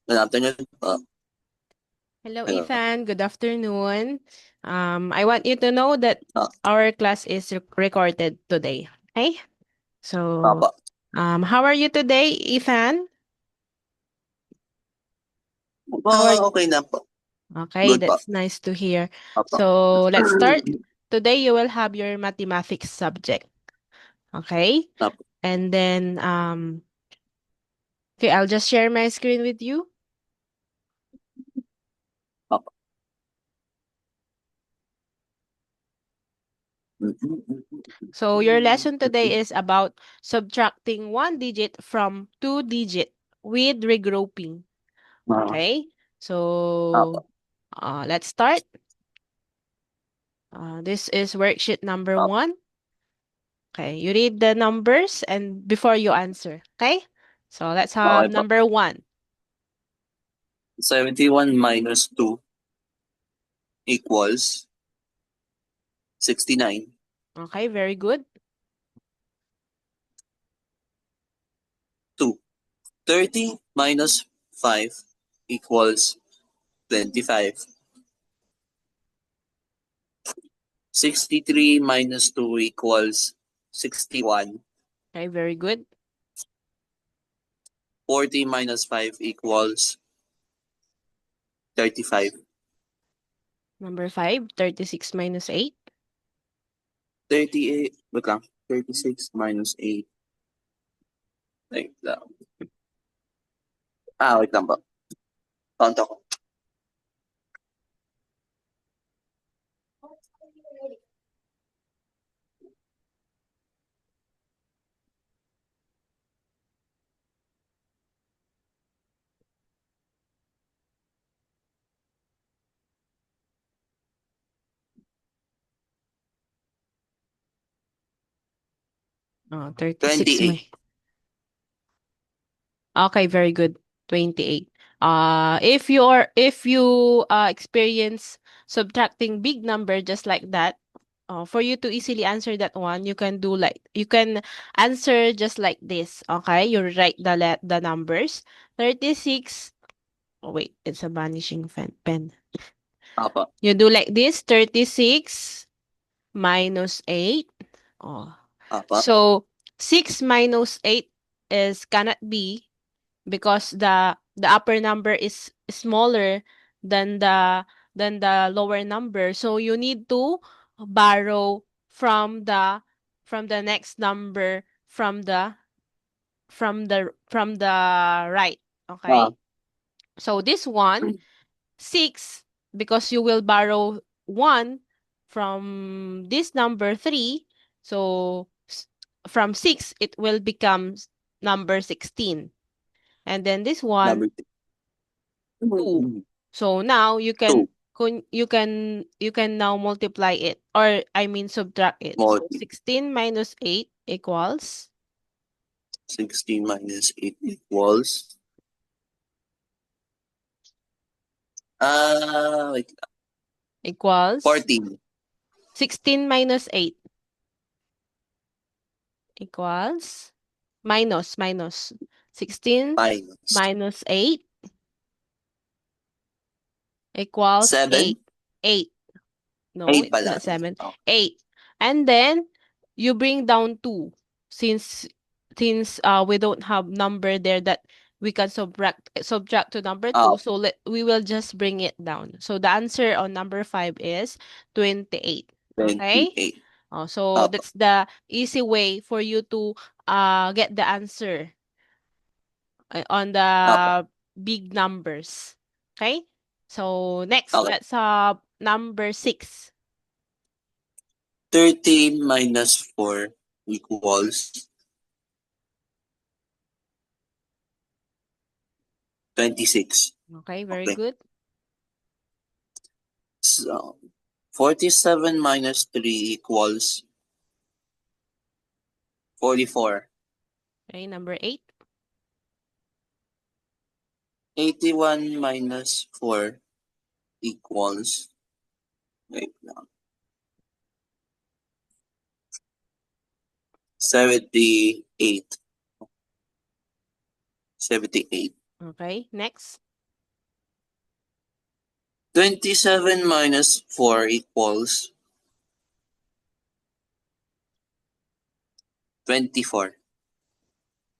Good afternoon po. Hello, Hello. Ethan. Good afternoon. I want you to know that Ah, our class is recorded today. Okay? So, Opo. how are you today, Ethan? Opo, How are okay na po. Okay, Good po. that's nice to hear. Opo. So, let's start. Today you will have your mathematics subject. Okay? Opo. And then okay, I'll just share my screen with you. Opo. So, your lesson today is about subtracting one digit from two digit with regrouping. Ah, Okay? Opo. So, let's start. This is worksheet number Opo. 1. Okay, you read the numbers and before you answer. Okay? So, let's have Okay po. number 1. 71 minus 2 equals 69. Okay, very good. 2. 30 minus 5 equals 25. 63 minus 2 equals 61. Okay, very good. 40 minus 5 equals 35. Number 5, 36 minus 8. 38, wait lang. 36 minus 8. Wait lang. Wait lang po. Count ako. Oh, 36 28. may. Okay, very good. 28. If you experience subtracting big number just like that, for you to easily answer that one, you can answer just like this. Okay, you write the numbers. 36. Oh wait, it's a vanishing pen. Apa. You do like this. 36 minus 8. Oh, Apa. so 6 minus 8 is cannot be because the upper number is smaller than the lower number. So you need to borrow from the next number from the right. Ah. Okay? So this one, 6, because you will borrow 1 from this number 3. So from 6 it will become number 16. And then this one, Number 2. 2. So now you 2. can now multiply it, or I mean subtract it. So Multi. 16 minus 8 equals 16 minus 8 equals. Wait. equals 14. 16 minus 8 equals minus 16 Minus. minus 8 equals 7. 8. 8. No, 8 it's pala. not 7. Oh. 8. And then you bring down 2 since we don't have number there that we can subtract to number 2, Ah, so we will just bring it down. So the answer on number 5 is 28. Okay? 28. So Apa. that's the easy way for you to get the answer on Apa. the big numbers. Okay? So next, Okay. let's number 6. 13 minus 4 equals 26. Okay, very Okay. good. So, 47 minus 3 equals 44. Okay, number 8. 81 minus 4 equals. Wait lang. 78. 78. Okay, next. 27 minus 4 equals 24.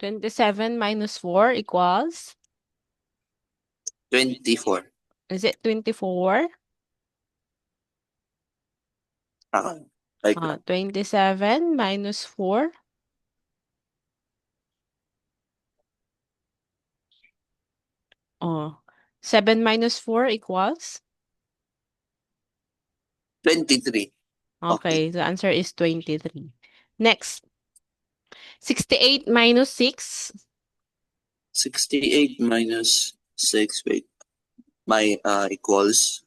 27 minus 4 equals, 24. is it 24? Like that. 27 minus 4. Oh, 7 minus 4 equals? 23. Okay, the answer is 23. Next, 68 minus 6. 68 minus 6, wait. My equals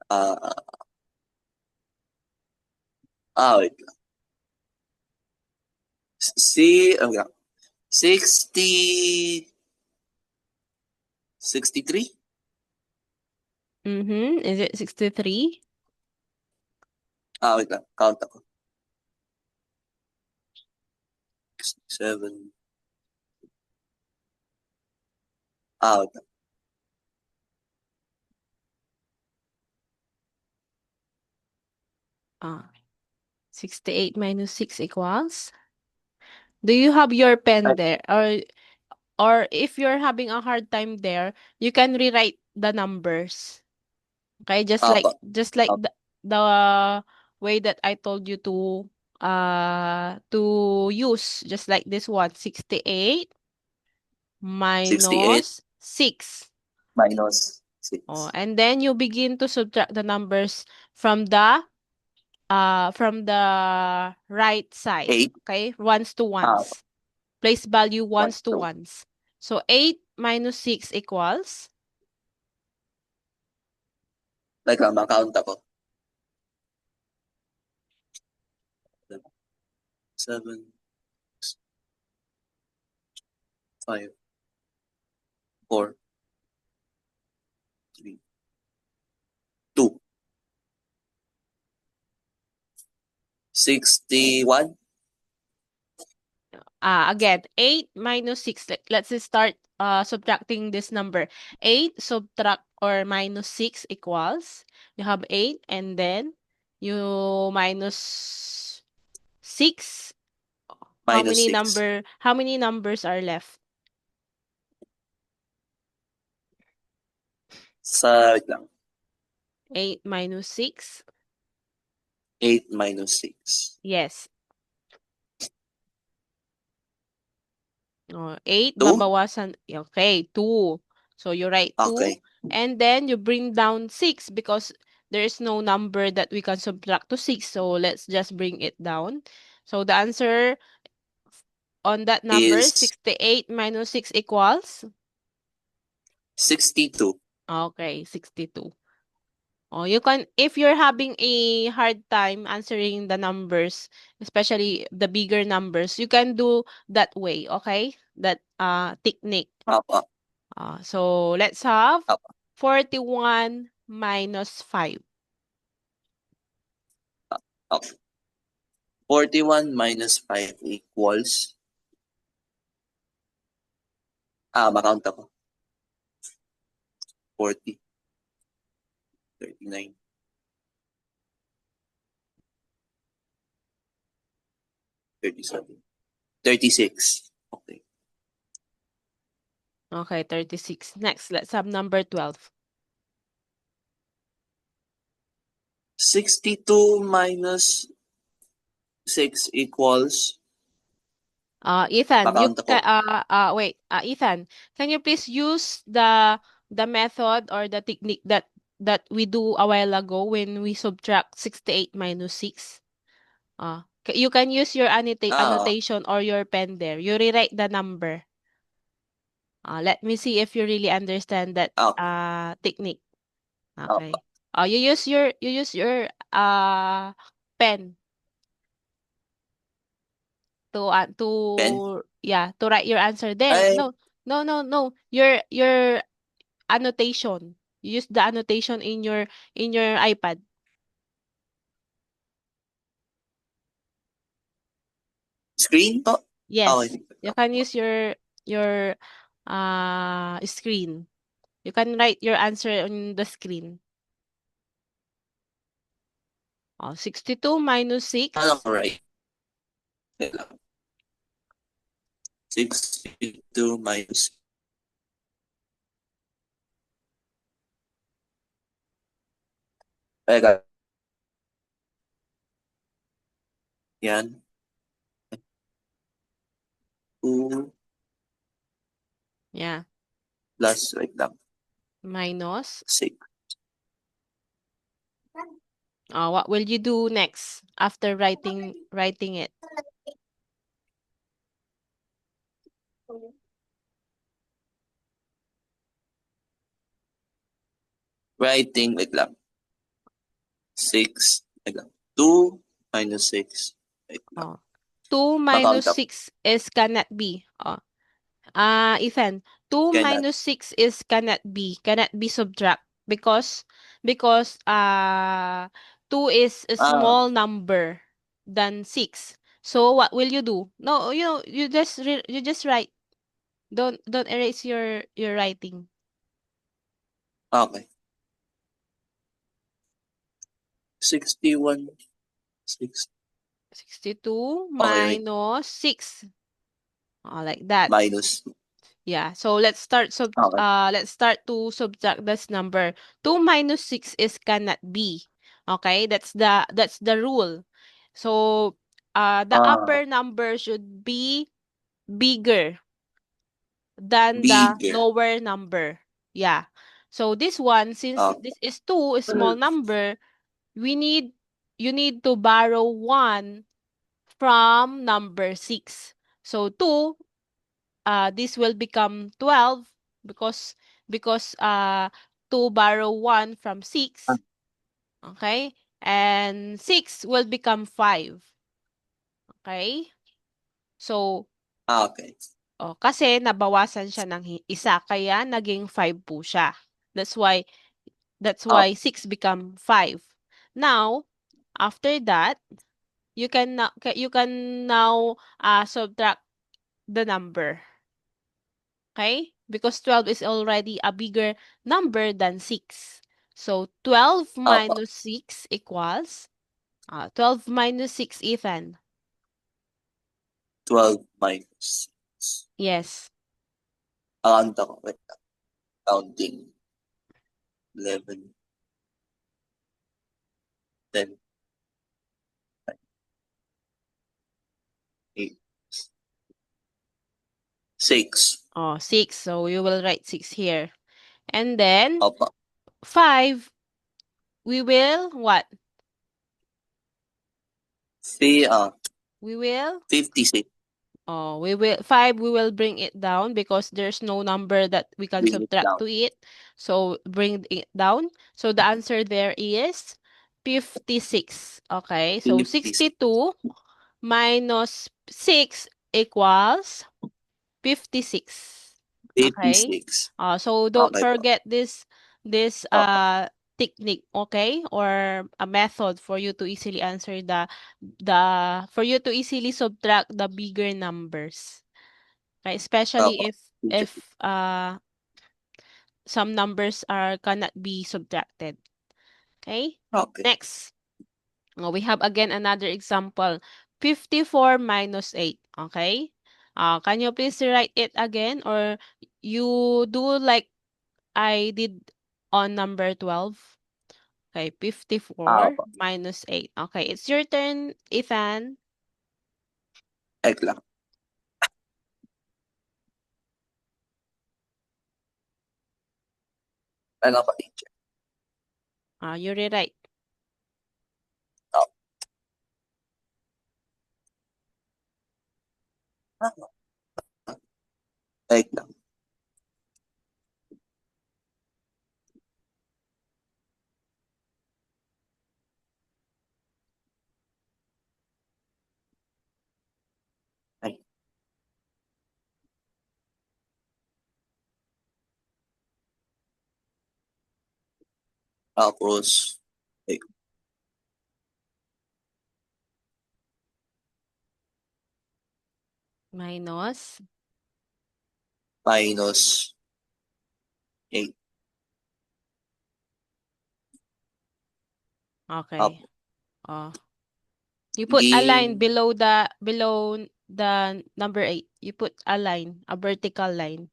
uh wait. See, okay. 60 63? Is it 63? Wait lang. Count ako. 7. Wait lang. 68 minus 6 equals? Do you have your pen there? Or if you're having a hard time there, you can rewrite the numbers. Okay, Apa. the way that I told you to use, just like this one, 68 68 minus 6. minus Oh, 6. and then you begin to subtract the numbers from the right side. 8. Okay? Ones to Ah, ones. Place value 1, ones to 2. ones. So 8 minus 6 equals? Like lang, count ako. 7, 5, 4, 3, 2. 61? Again, 8 minus 6. Let's just start subtracting this number. 8 subtract or minus 6 equals, you have 8 and then you minus 6. Minus 6. How many numbers are left? Wait lang. 8 minus 6? 8 minus 6. Yes. 8 2? babawasan. Okay, 2. So you write 2 Okay. and then you bring down 6 because there is no number that we can subtract to 6. So let's just bring it down. So the answer on that number, Is 68 minus 6 equals? 62. Okay, 62. Oh, you can, if you're having a hard time answering the numbers, especially the bigger numbers, you can do that way, okay? That technique. Apa. So let's have Apa. 41 minus 5. Okay. 41 minus 5 equals makount ako. 40, 39, 37, 36. Okay. Okay, 36. Next, let's have number 12. 62 minus 6 equals Ethan, makount ako. wait, Ethan, can you please use the method or the technique that we do a while ago when we subtract 68 minus 6? You can use your Ah, annotation or your pen there. You rewrite the number. Let me see if you really understand that okay. technique. Apa. Okay. You use your pen Pen? to write your answer there. Ay, No. Your annotation. You use the annotation in your iPad. screen po? Yes. Okay. You can use your screen. You can write your answer on the screen. 62 minus 6. Anong right? Wait lang. 62 minus. Teka. Yan. 2 Yeah. plus, wait lang, Minus. 6. What will you do next after writing it? Writing, wait lang. 6, wait lang. 2 minus 6. Wait lang. 2 minus Makount up. 6 is cannot be. Ethan, 2 Cannot. minus 6 is cannot be subtract because 2 is a small number than 6. So what will you do? No, you just write. Don't erase your writing. Okay. 61. 6 62 Okay, wait. minus 6. Like that. Minus. Yeah. So let's start to subtract this number. 2 minus 6 is cannot be. Okay? That's the rule. So the upper number should be bigger than the Bigger. lower number. Yeah. So this one, since this is 2, a small number, you need to borrow 1 from number 6. So 2, this will become 12 because 2 borrow 1 from 6. Okay? And 6 will become 5. Okay? So, Okay. kasi nabawasan siya ng isa kaya naging 5 po siya. That's why 6 become 5. Now, after that, you can now subtract the number. Okay? Because 12 is already a bigger number than 6. So 12 minus 6 equals 12 minus 6, Ethan. 12 minus 6. Yes. Count ako. Wait lang. Counting. 11. 10. 8. 6. 6. So you will write 6 here. And then Opo. 5, we will what? We will 56. we will bring it down because there's no number that we can Bring it subtract down. to it. So bring it down. So the answer there is 56. Okay? So 56. 62 minus 6 equals 56. Okay? 56. So don't Okay po. forget this Opo. technique, okay? Or a method for you to easily answer for you to easily subtract the bigger numbers. Okay? Especially Opo. if some numbers cannot be subtracted. Okay? Okay. Next. We have again another example. 54 minus 8. Okay? Can you please write it again or you do like I did on number 12? Okay, 54 Opo. minus 8. Okay, it's your turn, Ethan. Ek lang. Ano pa, teacher? You rewrite. Ek lang. Ay. Tapos, Minus. minus 8. Okay. Opo. Oh. You put a line Game. below the number 8. You put a line, a vertical line.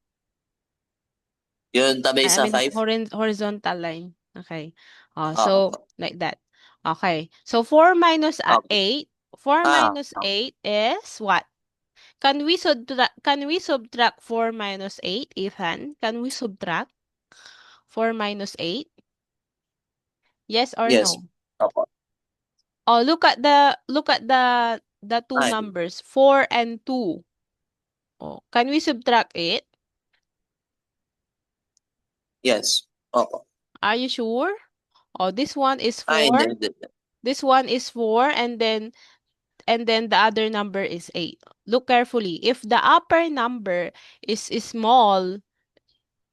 Yun tabi I sa mean 5? horizontal line. Okay. So Opo. like that. Okay. So 4 minus Opo. 8. 4 minus Opo. 8 is what? Can we subtract 4 minus 8, Ethan? Can we subtract 4 minus 8? Yes or Yes. no? Opo. Oh, look at the two 9. numbers, 4 and 2. Oh, can we subtract it? Yes. Opo. Are you sure? Oh, this one is Hindi, 4. hindi. This one is 4, and then the other number is 8. Look carefully. If the upper number is a small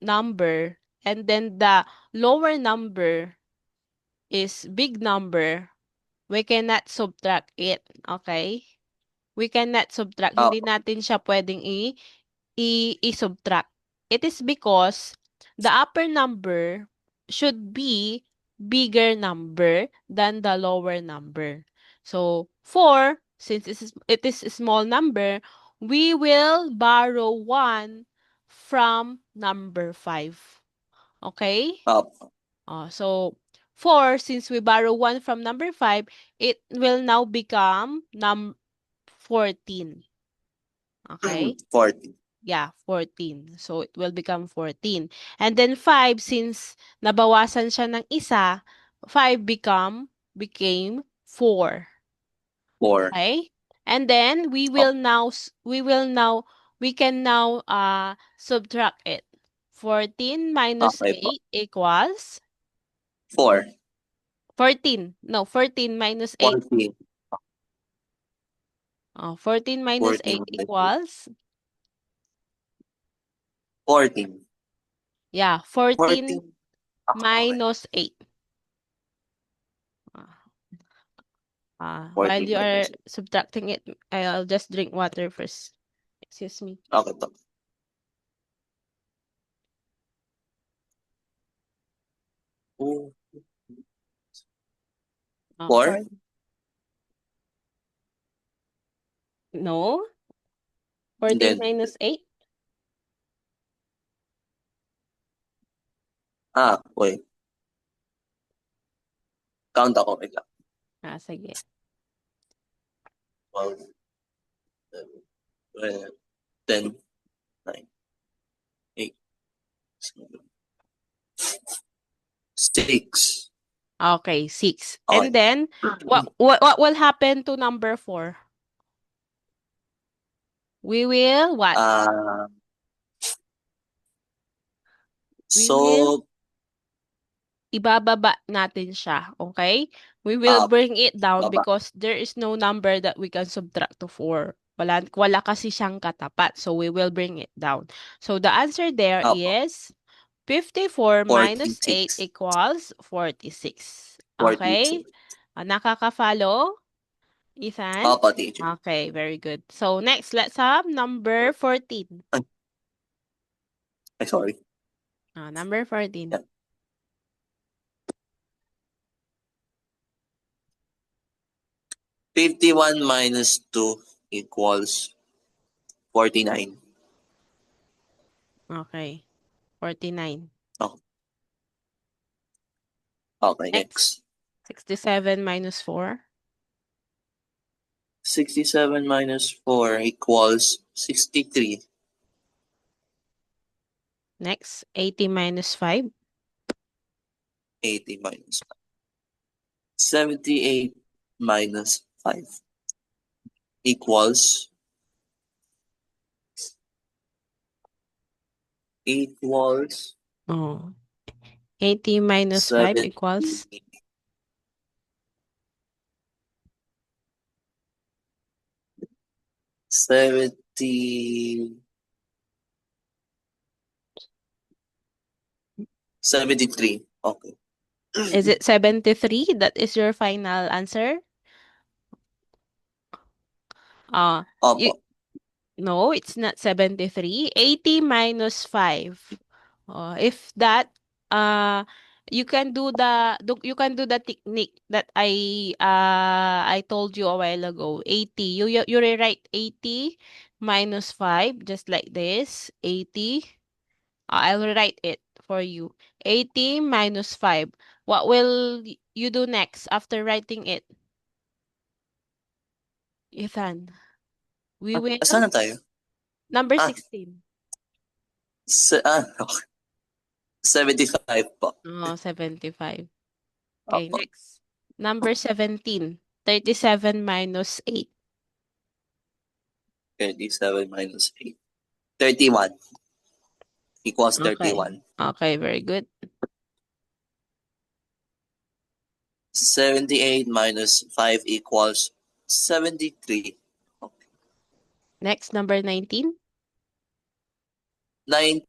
number and then the lower number is big number, we cannot subtract it. Okay? We cannot subtract. Hindi Opo. natin siya pwedeng i-subtract. It is because the upper number should be bigger number than the lower number. So, 4, since it is a small number, we will borrow 1 from number 5. Okay? Opo. So, 4, since we borrow 1 from number 5, it will now become 14. Okay? 40. Yeah, 14. So, it will become 14. And then 5, since nabawasan siya ng isa, 5 became 4. 4. Okay? And then Opo. we can now subtract it. 14 minus Okay po. 8 equals 4. 14. No, 14 minus 8. 14. 14 minus 14 8 minus 8. equals 14. yeah, 14 14. Okay. minus 8. While 14 you are minus 8. subtracting it, I'll just drink water first. Excuse me. Okay po. Oh, Oh, 4? no, And 14 then, minus 8. wait. Count ako. Wait lang. Sige. 12, 11, 10, 9, 8, 7, 6. Okay, 6. Okay. And then, what will happen to number 4? We will what? We will So, ibababa natin siya, okay? We will bring it down baba. because there is no number that we can subtract to 4. Wala kasi siyang katapat, so we will bring it down. So the answer there Opo. is 54 minus 8 46. equals 46. 46. Okay? Nakaka-follow, Ethan? Opo, teacher. Okay, very good. So next, let's have number 14. Ay, sorry. Number 14. Yeah. 51 minus 2 equals 49. Okay, 49. Okay, Next, next. 67 minus 4. 67 minus 4 equals 63. Next, 80 minus 5. 80 minus 5. 78 minus 5 equals 80 minus 5 70. equals 70. 73. Okay. is it 73? That is your final answer? You, Opo. no, it's not 73. 80 minus 5. If that you can do the technique that I told you a while ago. 80. You rewrite 80 minus 5 just like this. 80. I'll rewrite it for you. 80 minus 5. What will you do next after writing it? Ethan, we will Saan na tayo? number Ah, 16. Okay. 75 po. Oh, 75. Okay, Opo. next. Number 17. 37 minus 8. 37 minus 8. 31 equals Okay. 31. Okay, very good. 78 minus 5 equals 73. Okay. Next, number 19. 90,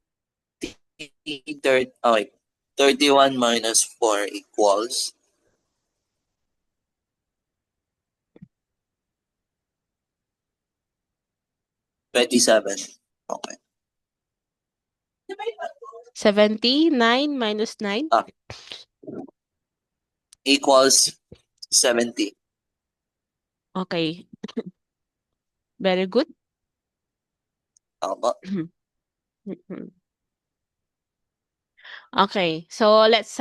30, okay. 31 minus 4 equals 27. Okay. 79 minus 9. Ah, equals 70. Okay, very good. Opo. Okay, so let's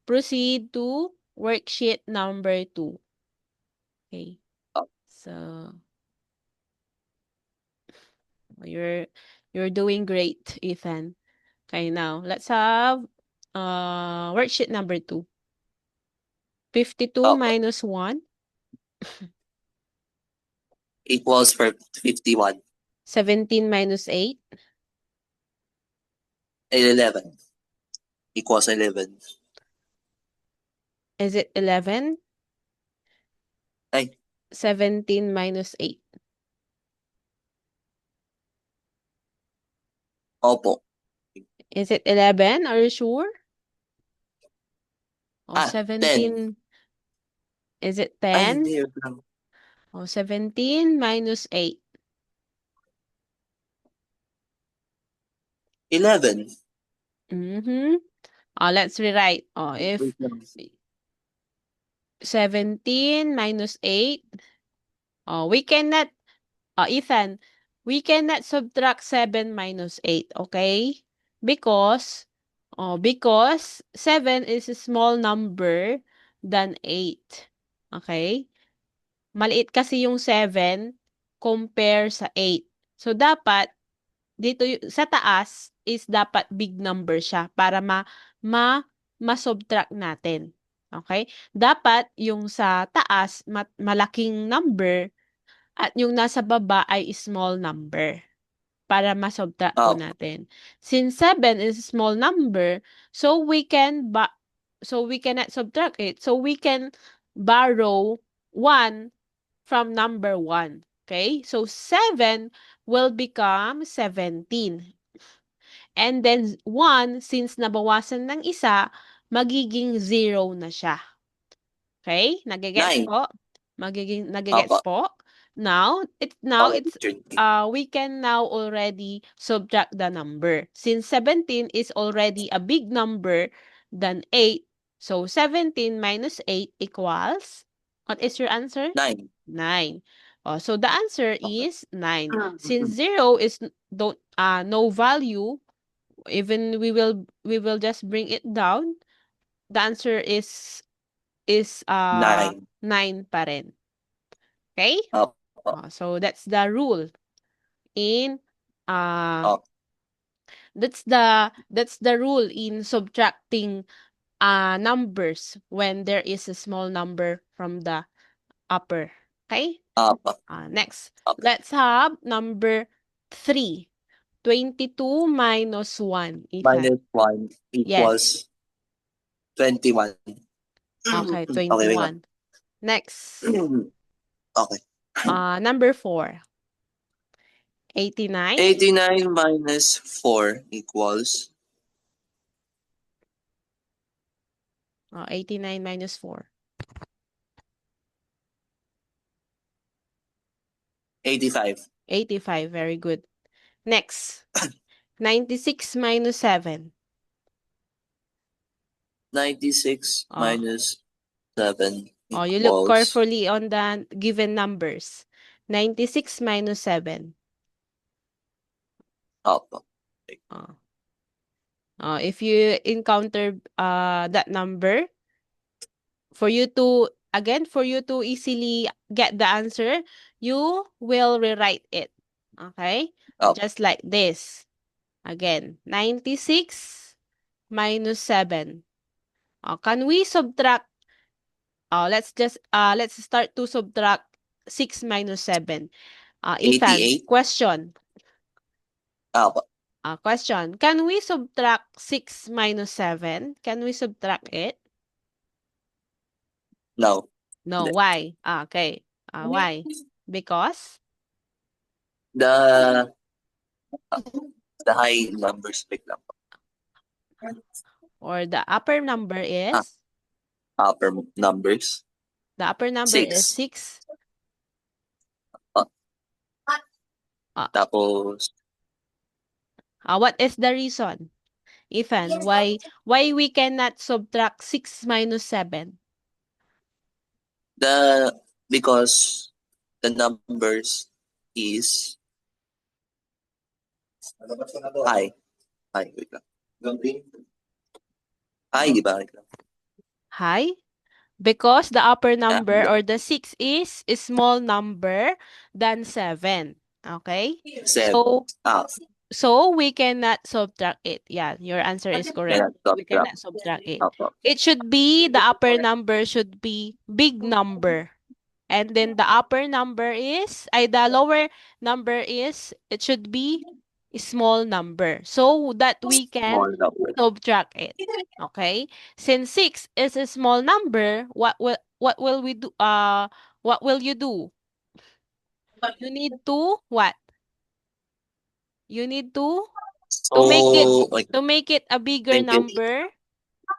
proceed to worksheet number 2. Okay. Oh. So you're doing great, Ethan. Okay, now let's have worksheet number 2. 52 Opo. minus 1. Equals for 51. 17 minus 8. 11. Equals 11. Is it 11? Ay, 17 minus 8. opo. Is it 11? Are you sure? Oh, 10. 17. Is it Ay, 10? hindi. Oh, 17 minus 8. 11. Mm-hmm. Let's rewrite. If Wait lang. 17 minus 8. We cannot, Ethan, we cannot subtract 7 minus 8, okay? Because 7 is a small number than 8. Okay? Maliit kasi yung 7 compare sa 8. So, dapat, dito sa taas is dapat big number siya para ma-subtract natin. Okay? Dapat yung sa taas malaking number at yung nasa baba ay small number para ma-subtract po Opo. natin. Since 7 is a small number, so we cannot subtract it. So we can borrow 1 from number 1. Okay? So 7 will become 17. And then 1, since nabawasan ng isa, magiging 0 na siya. Okay? Nagigets 9. po? Nagigets Opo. po? Now it's Okay. we can now already subtract the number. Since 17 is already a big number than 8, so 17 minus 8 equals, what is your answer? 9. 9. So the answer Okay. is 9. Since 0 is no value, even we will just bring it down, the answer is 9. 9 pa rin. Okay? Opo. So that's the rule in Opo. that's the rule in subtracting numbers when there is a small number from the upper. Okay? Opo. Next, Okay. let's have number 3. 22 minus 1, Ethan. Minus 1 equals 21. Okay, Okay, wait lang. 21. Next, Okay. number 4. 89. 89 minus 4 equals 89 minus 4. 85. 85, very good. Next, 96 minus 7. 96 Oh. minus 7 You look equals carefully on the given numbers. 96 minus 7. Opo. If you encounter that number, for you to easily get the answer, you will rewrite it. Okay? Opo. Just like this. Again, 96 minus 7. Can we subtract? Let's start to subtract 6 minus 7. Ethan, 88. question. Opo. Question. Can we subtract 6 minus 7? Can we subtract it? No. No. Hindi. Why? Okay. Why? Because? The high numbers big lang po. Or the upper number is? Upper numbers. The upper number is 6. 6. Tapos, What is the reason, Ethan? Why we cannot subtract 6 minus 7? because the numbers is high. High, wait lang. High, di ba? High? Because the upper number Yeah. or the 6 is a small number than 7. Okay? 7. So we cannot subtract it. Yeah, your answer is correct. We cannot subtract it. Opo. It should be, the upper number should be big number. And then the upper number is, the lower number is, it should be a small number. So that we can Small number. subtract it. Okay? Since 6 is a small number, what will we do? What will you do? You need to what? You need to make it a bigger number.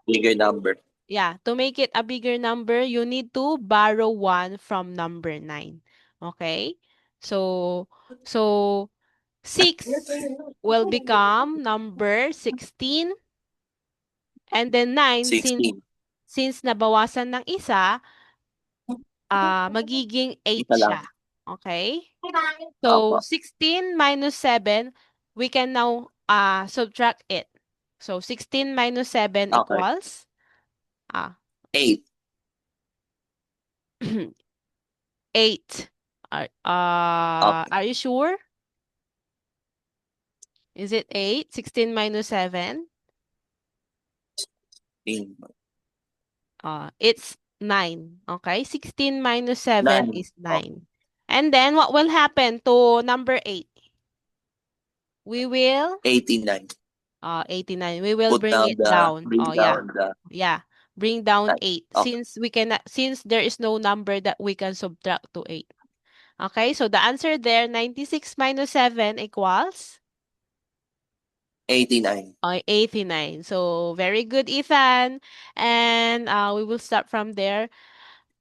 Bigger number. Yeah, to make it a bigger number, you need to borrow 1 from number 9. Okay? So 6 will become number 16. And then 9, 16. since nabawasan ng isa, magiging 8 Isa lang. siya. Okay? So, Opo. 16 minus 7, we can now subtract it. So, 16 minus 7 Okay. equals 8. 8. Are you sure? Is it 8? 16 minus 7? It's 9. Okay? 16 minus 7 is 9. And then, what will happen to number 8? We will? 89. 89. We will Put bring it down. yeah. Bring down 8. Okay. Since there is no number that we can subtract to 8. Okay, so the answer there, 96 minus 7 equals? 89. 89. So, very good, Ethan. And we will start from there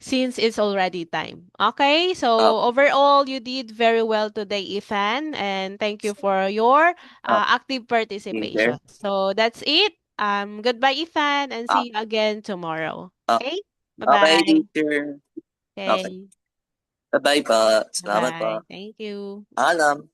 since it's already time. Okay, so overall, you did very well today, Ethan. And thank you for your active participation. So, that's it. Goodbye, Ethan, and see you again tomorrow. Okay? Bye-bye. Okay, teacher. Okay. Bye-bye pa. Salamat pa. Bye. Thank you. Alam.